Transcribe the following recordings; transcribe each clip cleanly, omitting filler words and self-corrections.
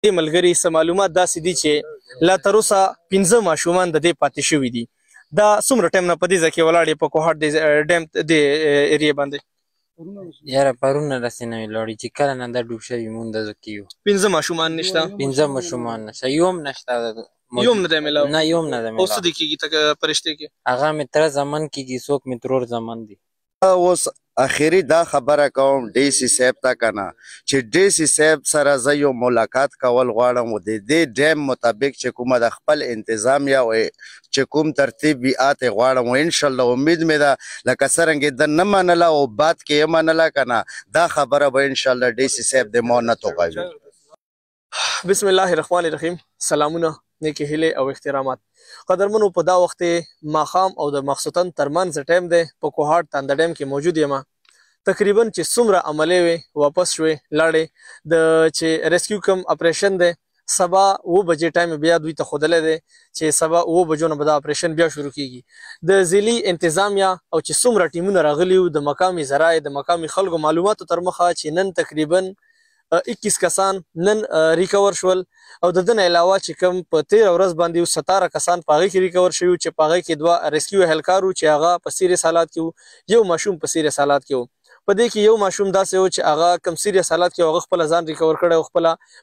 دې ملګري څه معلومات داسې دي چې لا تر اوسه 15 ماشومان د دې پاتې شوي دي. دا څومره ټایم نه په دې ځای کې ولاړ یې په کوهاټ د ډیم د ایریا باندې؟ یاره پرون نه داسې نه وي ولاړ چې کله نه دا ډوب شوي مونږ دغه کې یو 15 ماشومان نشته؟ 15 ماشومان نشته، یو هم نشته، یو هم نه دی میلاو؟ نه یو هم نه دی میلاو. اوس څه دې کېږي ته پرشتې کې؟ هغه مې تره زمن کېږي، څوک مې ترور زمن دي. اوس اخیری دا خبره کوم ډي سي صاحب ته کنه چې ډي سي صاحب سره زه یو ملاقات کول غواړم او د دې ډیم مطابق چې کومه د خپل انتظامیه او چې کوم ترتیب بیات غواړم او ان شاء الله امید مې ده لکه څرنګه د نه منله او بعد کې یې منله کنه دا خبره به ان شاء الله ډي سي صاحب د مو نه توغوي. بسم الله الرحمن الرحیم. سلامونه، نیکې هیلې او احترامات. قدرمنو، په دا وخت ماښام او د ماخستن ترمنځ ټایم دی. په کوهاټ تانده ډیم کې موجود یم. تقریبا چې څومره عملې وې واپس شوې لاړې. د چې ریسکیو کم اپریشن دی سبا 9 بجې ټایم بیا دوی ته ښودلی دی چې سبا 9 بجو نه به دا اپریشن بیا شروع کیږي. د ضلعي انتظامیه او چې څومره ټیمونه راغلي وو د مقامي ذرایع د مقامي خلکو معلوماتو تر مخه چې نن تقریبا 21 کسان نن ریکور شول او د دې نه علاوه چې کوم په 13 ورځ باندې 17 کسان په هغه کې ریکور شوي چې په هغه کې 2 ریسکیو اهلکار وو چې هغه په سیریس حالات کې وو، یو ماشوم په سیریس حالات کې وو. په دې کې یو ماشوم داسې و چې هغه کم سیریس حالات کې هغه خپل ځان ریکور کړی او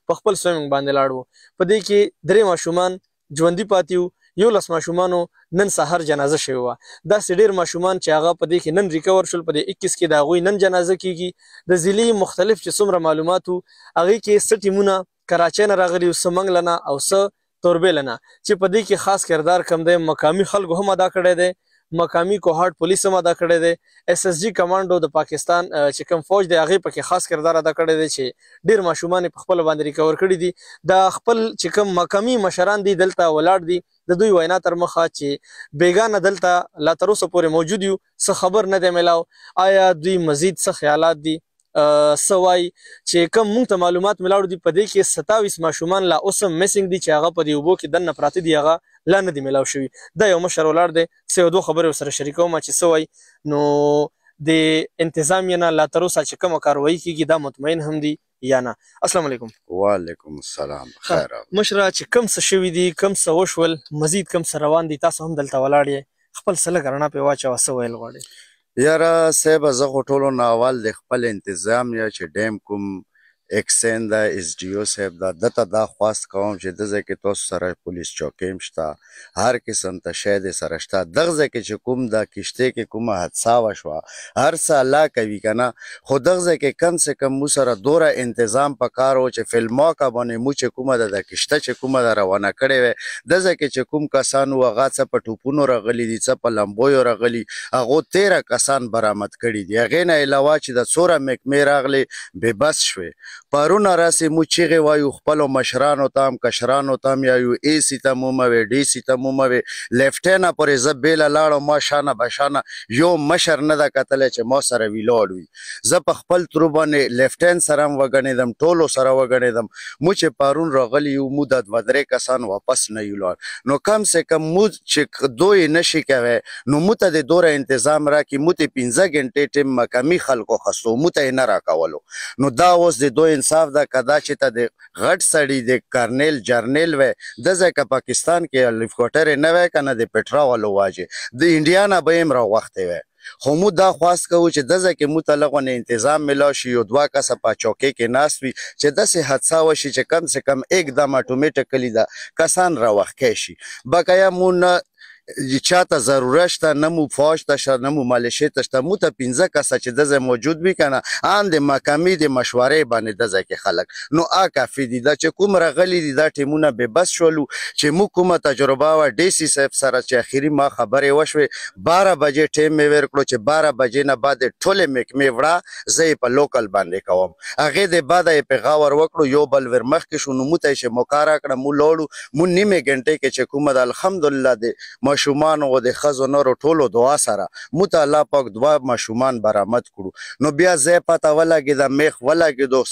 په خپل سویمنګ باندې لاړ وو. په دې کې 3 ماشومان ژوندي پاتې وو، 11 ماشومانو نن سحر جنازه شوی وه. داسې ډېر ماشومان چې هغه په دې کې نن ریکور شول، په دې 21 کې د هغوی نن جنازه کیږي. د ضلعي مختلف چې څومره معلومات وو هغې کې څه ټیمونه کراچۍ نه راغلي وو، څه منګله نه او څه توربېله نه، چې په دې کې خاص کردار کم دی. مقامي خلکو هم ادا کړی دی، مقامي کوهاټ پولیس هم ادا کړی دی، SSG کمانډو د پاکستان چې کوم فوج دی هغې پکې خاص کردار ادا کړی دی چې ډېر ماشومان یې په خپله باندې ریکور کړي دي. دا خپل چې کوم مقامي مشران دي دلته ولاړ دي، د دوی وینا تر مخه چې بیګانه دلته لا تر اوسه پورې موجود یو، څه خبر نه دی میلاو. آیا دوی مزید څه خیالات دي څه وایي چې کوم موږ ته معلومات میلاړو دي. په دې کې 27 ماشومان لا اوس هم میسنګ دي چې هغه په دې اوبو کې دننه پراته دي، هغه لا نه دي میلاو شوي. دا یو مشر ولاړ دی، څه یو 2 خبرې ورسره شریکوم چې څه وایي. نو د انتظامیه نه لا تر اوسه چې کومه کاروایي کېږي دا مطمئن هم دي یا نه؟ السلام علیکم. وعلیکم السلام. خیر مشره، چې کوم څه شوي دي، کوم څه وشول، مزید کوم څه روان دي، تاسو هم دلته ولاړ یې، خپل څه لږ رڼا پرې واچوه، څه ویل غواړئ؟ یاره صاحبه زه خو ټولو نه اول د خپل انتظامیه چې ډیم کوم اکسین ده SDO صاحب ده ده ته دا خواست کوم چې د ځای کې تاسو سره پولیس چوکۍ هم شته، هر قسم ته شی د سره شته. دغه ځای کې چې کوم د کشتۍ کې کومه حادثه وشوه هر څه الله کوي که نه، خو دغه ځای کې کم سے کم مو سره دوره انتظام پکار و چې فلماکه باندې مو چې کومه ده د کشته چې کومه ده روانه کړې وې، دغه ځای کې چې کوم کسان وو هغه څه په ټوپونو راغلي دي، څه په لمبویو راغلي، هغو 13 کسان برآمد کړي دي. هغې نه علاوه چې د څوره محکمې راغلې بېبس شوې. پرونه راسې مو چیغې وایو خپلو مشرانو ته هم کشرانو ته هم یایو، AC ته مو مه وې، DC ته مو مه وې، لیفټینه پورې زه بیله لاړم، ما شانه بشانه یو مشر نه ده کتلی چې ما سره ویلاړ وي. زه په خپل ترو باندې لیفټین سره هم وګڼېدم، ټولو سره وګڼېدم. مو چې پرون راغلي یو مو د 2-3 کسان واپس نه یو لاړ، نو کم سے کم مو چې دوی نشي کوی نو مو ته د دوره انتظام راکړي، مو ته 15 ګنټې ټیم مقامي خلکو خستو، مو ته یې نه راکولو. نو دا اوس د دوی انصاف ده که دا چې ته د غټ سړي د کرنیل جرنیل وی د ځای که پاکستان کې هلیکوپټر یې نه وی که نه د پټرولو واجې د انډیا نه به یې هم راوښتی وی. خو مو دا خواست کوو چې دغه ځای کې مو ته لغونه انتظام میلاو شي، یو 2 کسه په چوکۍ کې ناست وي چې داسې حادثه وشي چې کم سے کم एकदम اټومیټیکلي دا کسان راوښکی شي. بقایا مو نه چاته ضرورت شته، نه مو فوج ته شته، نه مو مالشې ته شته، مو ته 15 کسه چې دځای موجود وي که نه ان د محکمې د مشورې باندې دځای کې خلک نو کافي دي. دا چې کوم راغلي دي دا ټیمونه بېبس شولو چې موږ کومه تجربه وه DC صاحب سره چې اخري ما خبرې وشوې 12 بجې ټیم مې ورکړو چې 12 بجې نه بعد ټولې محکمې وړه زه یې په لوکل باندې کوم. هغې د بعده یې پې غور وکړو، یو بل ور مخکې شو، نو مو ته یې چې موقع راکړه مو لاړو. مو نیمې ګنټې کې چې کومه ده الحمدلله د ماشومانو او د ښځو نرو ټولو دعا سره مو ته الله پاک 2 ماشومان برآمد کړو. نو بیا ځای پته ولګېده، میخ ولګېدو،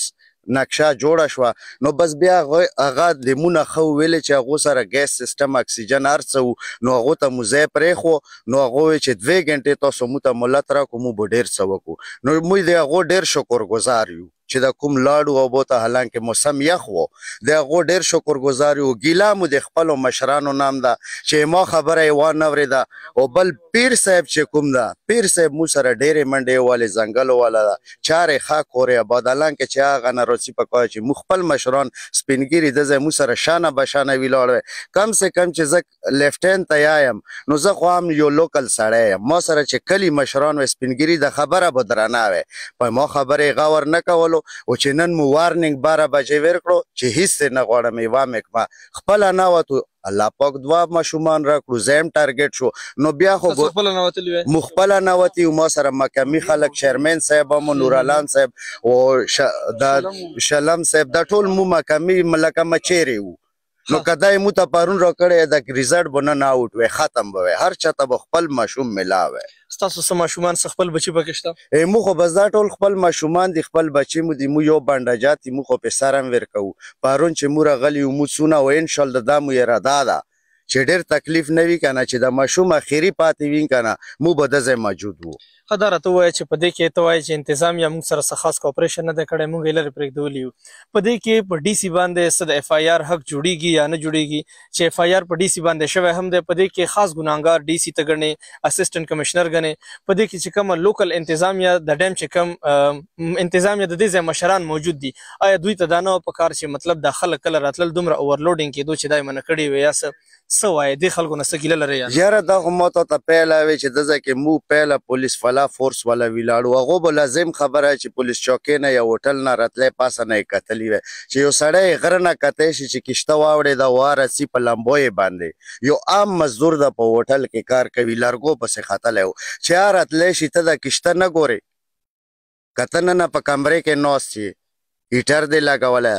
نقشه جوړه شوه. نو بس بیا هغه د مونه ښه وویلې چې هغو سره ګیس سیسټم اکسیجن هر څه وو، نو هغو ته مو ځای پرېښو. نو هغو وویل چې 2 ګنټې تاسو مو ته مهلت راکړو، موږ به ډېر څه وکړو. نو موږ د هغو ډېر شکرګزار یو چې د کوم لاړو او بوته حالانکه موسم یخ و د هغو ډېر شکرګزار یو ګیله مو د خپلو مشرانو نام ده چې ما خبره یې وانه اورېده او بل پیر صاحب چې کوم ده پیر صاحب مو سره ډېرې منډې والې ځنګلو والا ده چارې ښه کورې آباد حالانکه چې هغه نه روسي پکار چې موږ خپل مشران سپینګیري د ځای مو سره شانه بشانه ویلاړ وی کم سے کم چې زه لیفټین ته یایم نو زه خو هم یو لوکل سړی یم ما سره چې کلي مشران وی سپینګیري د خبره به درنه وی په ما خبرې غور نه کولو او چې نن مو وارننګ 12 بجې ورکړو چې هیڅ نه غواړم یې وامې خپله نه وتو الله پاک دوا ماشومان راکړو زه هم ټارګټ شو نو بیا خو مو خپله نه وتي ما سره مکمي خلک شرمین صاحب هم نورالان صاحب او د شلم صاحب دا ټول مو مکمي لکه مچېرې وو نو که یې مو ته پرون راکړی د ریزلټ به نن آوټ وی ختم به وی هر چا ته به خپل ماشوم ملا وی ستاسو څه ماشومان څه خپل بچي پکې شته مو خو بس دا ټول خپل ماشومان دي خپل بچي مو دي مو یو بانډاجات دي مو خو په سر هم ورکوو پرون چې مو راغلي مو څونه و انشاءالله دا مو اراده ده چې ډېر تکلیف نه وي که نه چې د ماشوم اخري پاتې وي که نه مو به د ځای موجود وو ښه دا راته ووایه چې په دې کې ته وایې چې انتظامیه موږ سره څه خاص کوپریشن نه دی کړی موږ یې لرې پرېږدولي یو په دې کې په ډي سي باندې څه د اف آی آر حق جوړېږي یا نه جوړېږي چې اف آی آر په ډي سي باندې شوی هم دی په دې کې خاص ګناهګار ډي سي ته ګڼې اسسټنټ کمشنر ګڼې په دې کې چې کومه لوکل انتظامیه د ډیم چې کوم انتظامیه د دې ځای مشران موجود دي آیا دوی ته دا نه په کار چې مطلب دا خلک کله راتلل دومره اوورلوډینګ کېدو چې دا یې منع کړي وي یا څه وایې دې خلکو نه څه ګیله لرئ یاره دا خو ما ته پیله وی چې د ځای کې مو پیله پولیس فلا فورس والا ویلاړو هغو به لازم خبره چې پولیس چوکۍ نه یا هوټل نه راتلی پاسه نه یې کتلي وی چې یو سړی غره نه کتی شي چې کشته واوړې ده وارسي په لمبو یې باندې یو عام مزدور ده په هوټل کې کار کوي لرګو پسې ختلی و چې راتلی شي ته د کشته نه ګورې که ته نه په کمرې کې ناست یې هیټر دی لګولی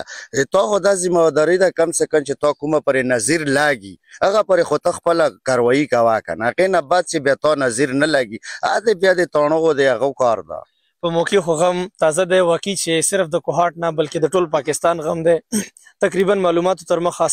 تا خو دا ذمهداري ده کم سے کم چې تا کومه پرې نظیر لاګي هغه پرې خو ته خپله کاروایي کوه که نه هغې نه بعد چې بیا تا نظیر نه لګي هغه بیا د تاڼغو د هغو کار ده په موقع خو غم تازه دی واقعي چې صرف د کوهاټ نه بلکې د ټول پاکستان غم دی تقریبا معلوماتو تر مخه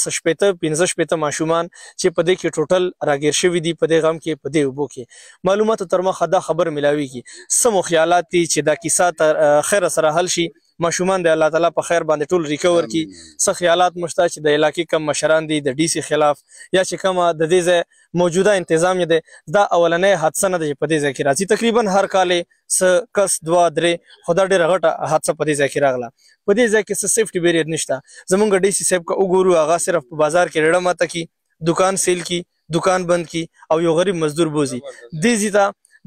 15 ماشومان چې په دې کې ټوټل راګیر شوي دي په دې غم کې په دې اوبو کې معلوماتو تر مخه دا خبر ملاویږي څه مو خیالات دي چې دا کیسه تر خیره سره حل شي ماشومان د الله تعالی په خیر باندې ټول ریکور کی څه خیالات مشته چې د علاقې کم مشران دي د ډي سي خلاف یا چې کومه د دې ځای موجوده انتظامیه ده دا اولنۍ حادثه نه ده چې په دې ځای کې راځي تقریبا هر کال څه کس 2-3 خو دا ډېره غټه حادثه په دې ځای کې راغله په دې ځای کې څه سیفټي بیریر نشته زمونږ ډي سي صاحب که وګورو هغه صرف په بازار کې ریړه ماته کی دکان سیل کی دکان بند کی او یو غریب مزدور بوزي دې ځای ته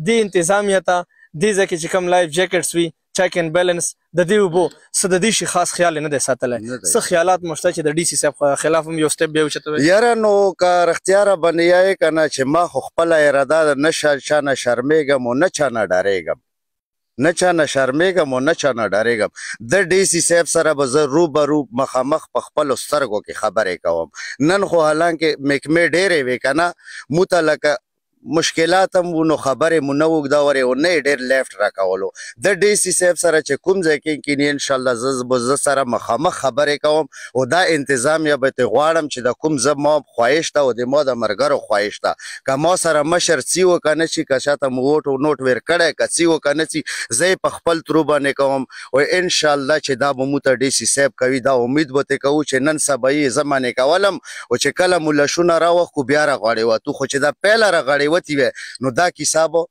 دې انتظامیه ته دې ځای کې چې کوم لایف جیکټس وي چیک اینڈ بیلنس د دې اوبو څه د دې شي خاص خیال نه دی ساتلی څه خیالات مشته چې د ډي سي صاحب خلاف هم یو سټپ بیا اوچتوی یاره نو که رښتیا را باندې یایې که نه چې ما خو خپله اراده ده نه چا نه شرمېږم او نه چا نه ډارېږم نه چا نه شرمېږم او نه چا نه ډارېږم د ډي سي صاحب سره به زه روبرو مخامخ په خپلو سترګو کې خبرې کوم نن خو حالانکې محکمې ډېرې وې که نه مو ته لکه مشکلات هم نو خبرې مو نه اوږدولې او نه یې ډېر لیفټ راکولو د ډي سي صاحب سره چې کوم ځای کې کیني انشاءالله زه سره مخامخ خبرې کوم او دا انتظامیه به ترې غواړم چې د کوم زه ما خواهش ته او د ما د ملګرو خواهش ته که ما سره مشر څي وکه نه شي که چاته مو ووټ او نوټ ور کړی که څي وکه نه شي زه یې په خپل ترو باندې کوم او انشاءالله چې دا به مو ته ډي سي صاحب کوي دا امید به ترې کوو چې نن سبا یې زه منې کولم او چې کله مو لشونه راوښکو بیا راغړې وتو خو چې دا پیله راغړې وتې وی نو دا کیسه به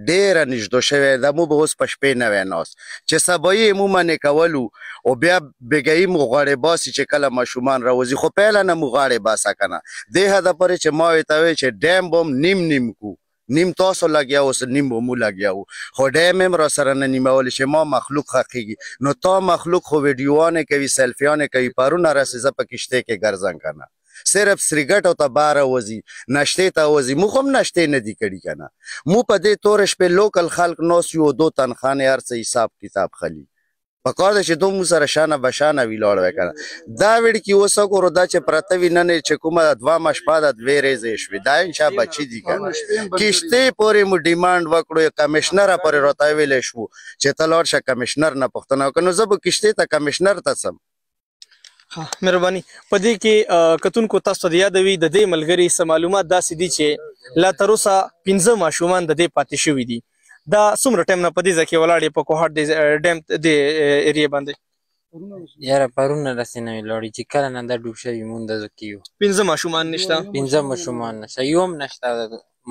ډېره نږدو شوې ده مو به اوس په شپې نه وی ناست چې سبا یې مو منې کولو او بیا بېګایي مو غاړې باسي چې کله ماشومان راوځي خو پیله نه مو غاړې باسه که نه دې حده پورې چې ما ورته وی چې ډیم به هم نیم کو نیم تاسو لګیا اوس نیم به مو لګیا وو خو ډیم هم را سره نه نیمولی چې ما مخلوق ښخېږي نو تا مخلوق خو ویډیوانې کوي سیلفیانې کوي پرونه راسې زه په کشتۍ کې ګرځم که نه صرف سریګټو ته باره وځي نشتې ته وځي موږ هم نشتې نه دي کړي که نه مو په دې تورې شپې لوکل خلک ناست یو 2 تنخانې هر څه حساب کتاب خلي پکار ده چې دو مو سره شانه بشانه ویلاړ وی که نه دا ویډکي اوس وګورو دا چې پرته وي نن چې کومه دوه شپه ده 2 ورځې شوې دا انشا بچي دي که نه کشتۍ پورې مو ډیمانډ وکړو کمیشنره پورې راته ویلی شو چې ته لاړ شه کمیشنر نه پوښتنه وکړه نو زه به کشتۍ ته کمیشنر ته څم مهرباني په دې کې کتونکو تاسو ته یاد وي د دې ملګري څه معلومات داسې دي چې لا تر اوسه 15 ماشومان د دې پاتې شوي دي دا څومره ټایم نه په دې ځای کې ولاړ په کوهاټ ډیم د ایریا باندې یاره پرونه راسې نه وي لاړې چې کله نه دا ډوب شوي مونږ دغه کې یو 15 ماشومان نشته 15 ماشومان نشته یو هم نشته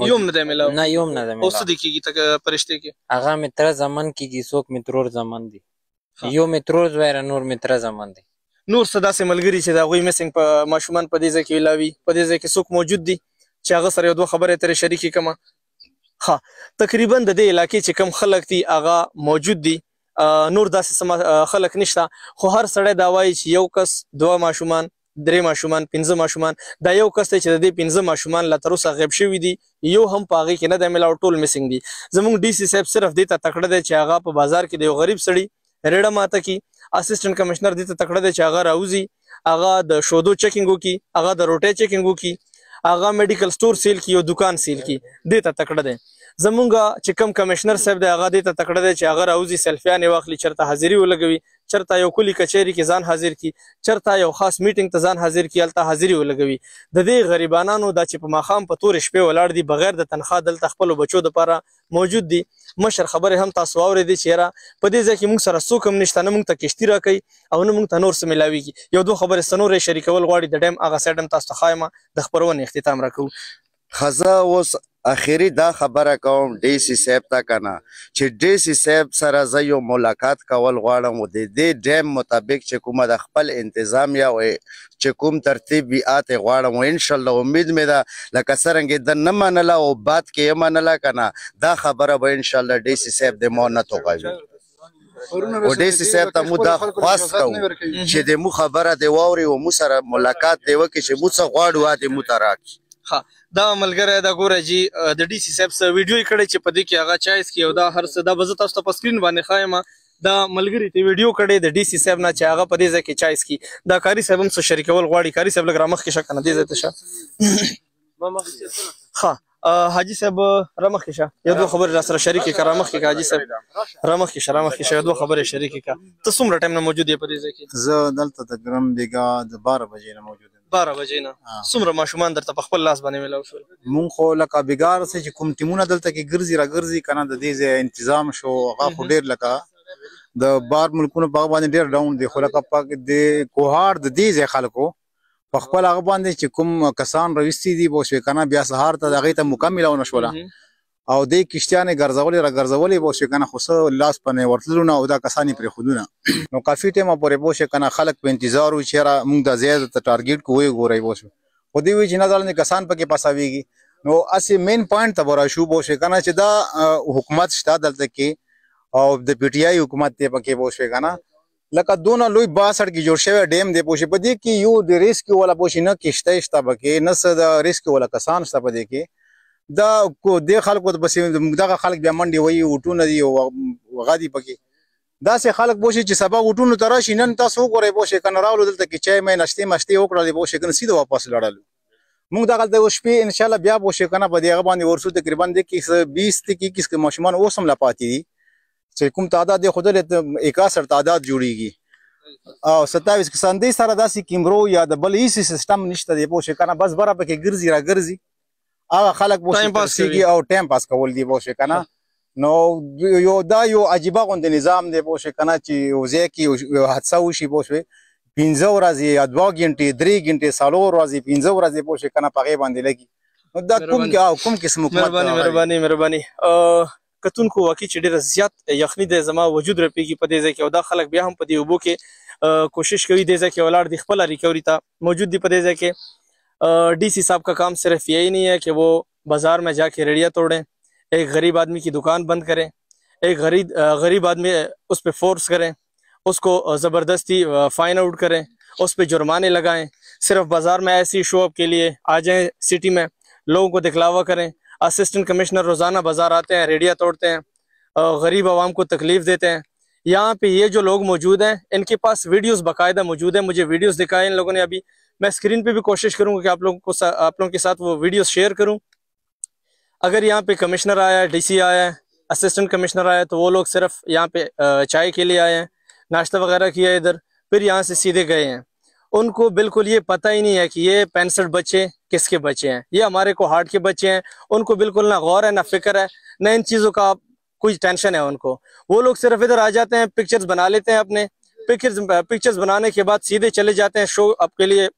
یوم نه دی ملاو نه یو هم نه ده او څه ملا د کېږي تک پرشته کې هغه مې تره زمن کېږي څوک مې ترور زمن دي ها. یو مې ترور زویره نور مې تره زمن دي نور څه داسې ملګري چې د هغوی میسنګ په ماشومان په دې ځای کې ولاوي په دې ځای کې څوک موجود دي چې هغه سره یو دوه خبرې اترې شریکې کړم ها تقریبا د دې علاقې چې کم خلک دي هغه موجود دي نور داسې خلک نشته خو هر سړی دا وایي چې یو کس دوه ماشومان درې ماشومان 15 ماشومان دا یو کس دی چې د دې 15 ماشومان لا تر اوسه غیب شوي دي یو هم په هغې کې نه دی ملاو ټول میسنګ دي زموږ ډي سي صاحب صرف دې ته تکړه دی چې هغه په بازار کې د یو غریب سړي ریډه ماته کی اسسټنټ کمشنر دې ته تکړه دی چې هغه راوځي هغه د شودو چیکینګ وکي هغه د روټۍ چیکینګ وکي هغه میډیکل سٹور سیل کی یو دکان سیل کی دې ته تکړه دی زمونږ چې کم کمشنر صاحب دی هغه دې ته تکړه دی چې هغه راوځي سیلفیانې واخلي چرته حاضري ولګوي چرته یو کلی کچېري کې ځان حاضر کی چرته یو خاص میټینګ ته ځان حاضر کی هلته حاضري ولګوي د دې غریبانانو دا چې په ماښام په تورې شپې ولاړ دي بغیر د تنخوا دلته خپلو بچو دپاره موجود دي مشر خبرې هم تاسو واورېدې چې یاره په دې ځای کې موږ سره څوک هم نشته نه موږ ته کشتي راکوي او نه موږ ته نور څه میلاویږي یو دوه خبرې څه نورې شریکول غواړي د ډیم هغه سایډ هم تاسو ته ښایم د خپرونې اختتام راکوو خزه اوس اخیری دا خبره کوم ډي سي صاحب ته کنه چې ډي سي صاحب سره زه یو ملاقات کول غواړم او د دې ډیم مطابق چې کومه د خپل انتظامیه او چې کوم ترتیب بیات غواړم او ان شاء الله امید مې ده لکه څرنګه د نه منله او بات کې یې منله کنه دا خبره به ان شاء الله ډي سي صاحب د مو نه توغوي او ډي سي صاحب ته مو دا خواست کوم چې د مو خبره دی واوري او مو سره ملاقات دی وکړي چې مو څه غواړو واده مو ته راکړي ها دا ملګری دا ګوره جی د ډي سي صاحب سره ویډیو یې کړی چې په دې کې هغه چایس کې او دا هر څه دا به زه تاسو ته په سکرین باندې ښایم دا ملګري ته ویډیو کړی د ډي سي صاحب نه چې هغه په دې ځای کې چایس کې دا کاري صاحب هم څه شریکول غواړي کاري صاحب لږ رامخکې شه که نه دې ځای ته شه ښه حاجي صاحب رامخکې شه یو دوه خبرې را سره شریکې کړه رامخکې کړه حاجي صاحب رامخکې شه یو دوه خبرې شریکې کړه ته څومره ټایم نه موجود یې په دې ځای کې زه دلته تقریبا بیګا د 12 بجې نه موجود یم 12 بجې نه څومره ماشومان درته په خپل لاس باندې میلاو شول مونږ خو لکه بیګار سه چې کوم ټیمونه دلته کې ګرځي را ګرځي کنه د دې ځای تنظیم شو هغه خو ډیر لکه د بار ملکونو په باندې ډیر ډاون دی خو لکه پاک د کوهار د دې ځای خلکو په خپل هغه باندې چې کوم کسان رويستي دي بو شو کنه بیا سهار ته دغه ته مکمل او نشوله او د کشتیانې ګرځولې را ګرځولې بو شو کنه خو څه لاس پنه ورتلونه او دا کسانی پر خودونه نو کافي ټیمه پورې بو شو کنه خلک په انتظار و چې را موږ د زیات ټارګټ کوی ګورای بو شو خو دی وی چې نه ځل کسان پکې پاساويږي نو اسی مین پوینټ ته ورا شو بو شو کنه چې دا حکومت شته دلته کې او د پی ټی آی حکومت ته پکې بو شو کنه لکه دونه لوی 62 کې جوړ شوی ډیم دی پوښي په دې کې یو د ریسک ولا پوښي نه کشته شته بکې نه څه د ریسک ولا کسان شته په دې کې دا کو د خلکو د بسې دغه خلک بیا منډي وایي وټونه دي او غادي پکې دا سه خلک بوشي چې سبا وټونو تراشي نن تاسو وګورئ بوشي کنه راولو دلته کې چای مې نشته مشته وکړه دی بوشي کنه سیده واپس لړل موږ دغه د شپې ان شاء الله بیا بوشي کنه په دغه باندې ورسو تقریبا د 20 ته 21 ماشومان اوسم لا پاتې دي چې کوم تعداد خود له 61 تعداد جوړیږي او 27 کسان دي سره داسې کیمرو یا د بل ایسی سیستم نشته دی بوشي کنه بس بره پکې ګرځي را ګرځي هغه خلک بوشي ترسيږي او ټایم پاس کول دی بوشي کنه نو یو دا یو عجیبه غوند نظام دی بوشي کنه چې یو ځکه یو حادثه وشي بوشي 15 ورځې یا 2 غنټې 3 غنټې سالو ورځې 15 ورځې بوشي کنه پغه باندې لګي نو دا کوم قسم حکومت مهرباني کتونکو واقعي چې ډېر زیات یخني د زما وجود رپیږي په دې ځای کې او دا خلک بیا هم په دې اوبو کې کوشش کوي دې ځای کې ولاړ دي خپل ریکوري ته موجود دي په دې ځای کې D C साहब का काम सिर्फ यही नहीं है कि वो बाजार में जाके रेडिया तोड़ें एक गरीब आदमी की दुकान बंद करें एक गरीब आदमी उस पर फोर्स करें उसको ज़बरदस्ती फाइन आउट करें उस पर जुर्माने लगाएं सिर्फ बाजार में ऐसी शो अप के लिए आ जाएं सिटी में लोगों को दिखलावा करें असिस्टेंट कमिश्नर रोज़ाना बाजार आते हैं रेडिया तोड़ते हैं गरीब आवाम को तकलीफ देते हैं यहाँ पे ये जो लोग मौजूद हैं इनके पास वीडियोस बाकायदा मौजूद हैं मुझे वीडियोस दिखाए इन लोगों ने अभी मैं स्क्रीन पे भी कोशिश करूंगा कि आप लोगों के साथ वो वीडियोस शेयर करूं अगर यहाँ पे कमिश्नर आया है डीसी आया है असिस्टेंट कमिश्नर आया है तो वो लोग सिर्फ यहाँ पे चाय के लिए आए हैं नाश्ता वगैरह किया इधर फिर यहाँ से सीधे गए हैं उनको बिल्कुल ये पता ही नहीं है कि ये 65 बच्चे किसके बच्चे हैं ये हमारे को हार्ट के बच्चे हैं उनको बिल्कुल ना गौर है ना फिक्र है ना इन चीज़ों का कोई टेंशन है उनको वो लोग सिर्फ इधर आ जाते हैं पिक्चर्स बना लेते हैं अपने पिक्चर्स बनाने के बाद सीधे चले जाते हैं शो आपके लिए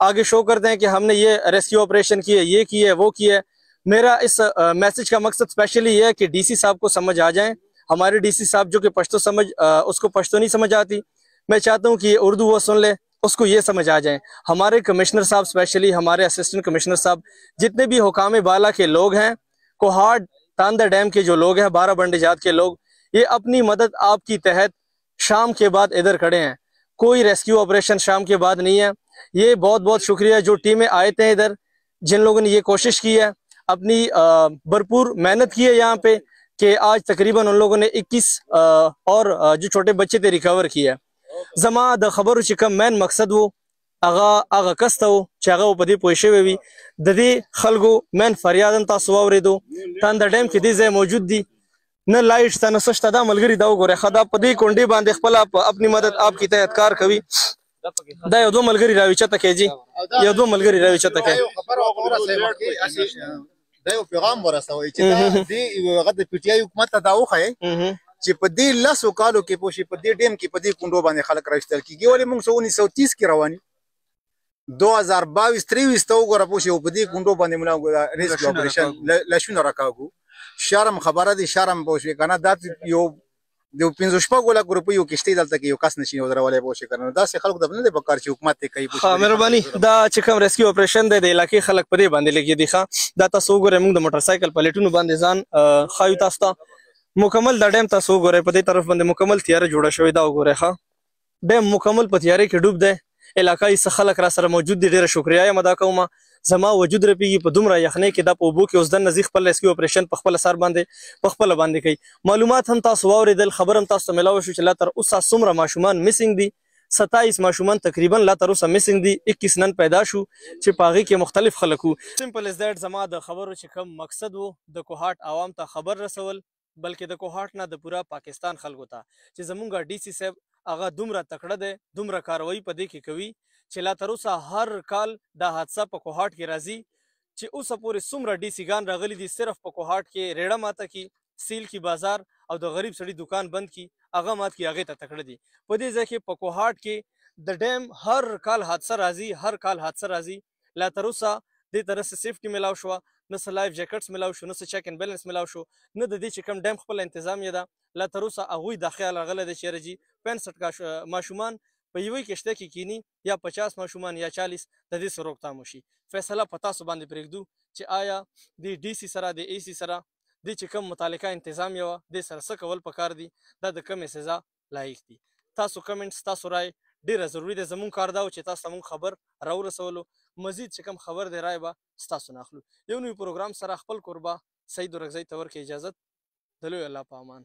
आगे शो करते हैं कि हमने ये रेस्क्यू ऑपरेशन किए, ये किए, वो किए। मेरा इस मैसेज का मकसद स्पेशली ये है कि डीसी साहब को समझ आ जाए। हमारे डीसी साहब जो कि पश्तो उसको पश्तो नहीं समझ आती, मैं चाहता हूँ कि उर्दू वो सुन ले, उसको ये समझ आ जाए। हमारे कमिश्नर साहब, स्पेशली हमारे असिस्टेंट कमिश्नर साहब, जितने भी हुकाम बाला के लोग हैं, कोहाड़ तांदा डैम के जो लोग हैं, 12 बंडे जात के लोग, ये अपनी मदद आपकी तहत शाम के बाद इधर खड़े हैं। कोई रेस्क्यू ऑपरेशन शाम के बाद नहीं है। ये बहुत बहुत शुक्रिया जो टीमें आए थे इधर, जिन लोगों ने ये कोशिश की है, अपनी भरपूर मेहनत की है यहाँ पे, कि आज तकरीबन उन लोगों ने 21 और जो छोटे बच्चे थे रिकवर किया। जमा द खबर चिकम मैन मकसद वो आगा कस्त हो चागा वो पदी पोशे वी ददी खलगो मैन फरियादन तासु आवरेदो तांदा डैम के दी मौजूद दी न लाइट था न सस्ता दा मलगरी दाव गोरे खदा पदी कोंडी बांधे खपल अपनी मदद आपकी तहत कार कवी दा यो दो मलगरी रावी चता के जी यो दो मलगरी रावी चता के دا یو پیغام ورسوي چې دا دی غد پی ټی آی حکومت ته دا وخی چې په دې لسو کالو کې پوښي په دې ډیم کې په دې کونډو باندې خلک راوستل کیږي ولې موږ 1930 کې رواني 2022-23 ته وګوره پوښي په دې کونډو باندې موږ ریسک اپریشن لښونه راکاږو شرم خبره دي شرم پوښي کنه دا یو د 15 لک روپیو کشتۍ دلته کې یو کس نشي ودرولای پوښي کنه دا سه خلک د بنه د بکار چې حکومت ته کوي ها مهرباني دا چې کوم ریسکیو اپریشن دی د علاقې خلک په دې باندې لګي دي ښه دا تاسو وګورئ موږ د موټر سایکل پلیټونو باندې ځان خایو تاسو ته مکمل د ډیم تاسو وګورئ په دې طرف باندې مکمل تیار جوړه شوې دا وګورئ ښه ډیم مکمل په تیاري کې ډوب دی علاقې څخه خلک را سره موجود دي ډیره شکریا یم ادا کوم زما وجود رپیږي په دومره یخنۍ کې دا په اوبو کې اوس د نزیخ خپل ریسکیو اپریشن په خپل سر باندې په خپل باندې کوي معلومات هم تاسو واوریدل خبر هم تاسو ملاو شو چې لا تر اوسه څومره ماشومان میسنګ دي 27 ماشومان تقریبا لا تر اوسه میسنګ دي 21 نن پیدا شو چې پاغي کې مختلف خلکو سمپل از دیٹ زما د خبرو چې کوم مقصد وو د کوهاټ عوام ته خبر رسول بلکې د کوهاټ نه د پورا پاکستان خلکو ته چې زمونږ ډي سي صاحب هغه دومره تکړه دی دومره کاروایی په دې کې کوي چې لا تر اوسه هر کال دا حادثه په کوهاټ کې راځي چې اوسه پورې څومره ډي سي ګان راغلي دي صرف په کوهاټ کې ریړه ماته کی سیل کی بازار او د غریب سړي دکان بند کی هغه مات کی هغه ته تکړه دي په دې ځکه په کوهاټ کې د ډیم هر کال حادثه راځي لا تر اوسه دې طرح سے سیفټي ملاو شو نه څه لایف جیکټس ملاو شو نه څه چیک ان بیلنس ملاو شو نه د دې چې کم ډیم خپل تنظیم یې ده لا تر اوسه هغوی دا خیال راغلی دی چې رجي 65 کا ماشومان په یوې کشته کې کینی یا 50 ماشومان یا 40 د دې سره روکتام وشي فیصله پتا سو باندې پرېږدو چې آیا د ډي سي سره د اي سي سره د چې کوم متعلقه انتظام یو د سره څه کول پکار دي دا د کومې سزا لایق دي تاسو کمنټس تاسو رائے ډیره ضروری ده زمون کار دا چې تاسو مون خبر راو رسولو مزید چې کوم خبر دی رائے به تاسو ناخلو یو نوی پروګرام سره خپل قربا سید ورغزی تور کې اجازه دلو الله په امان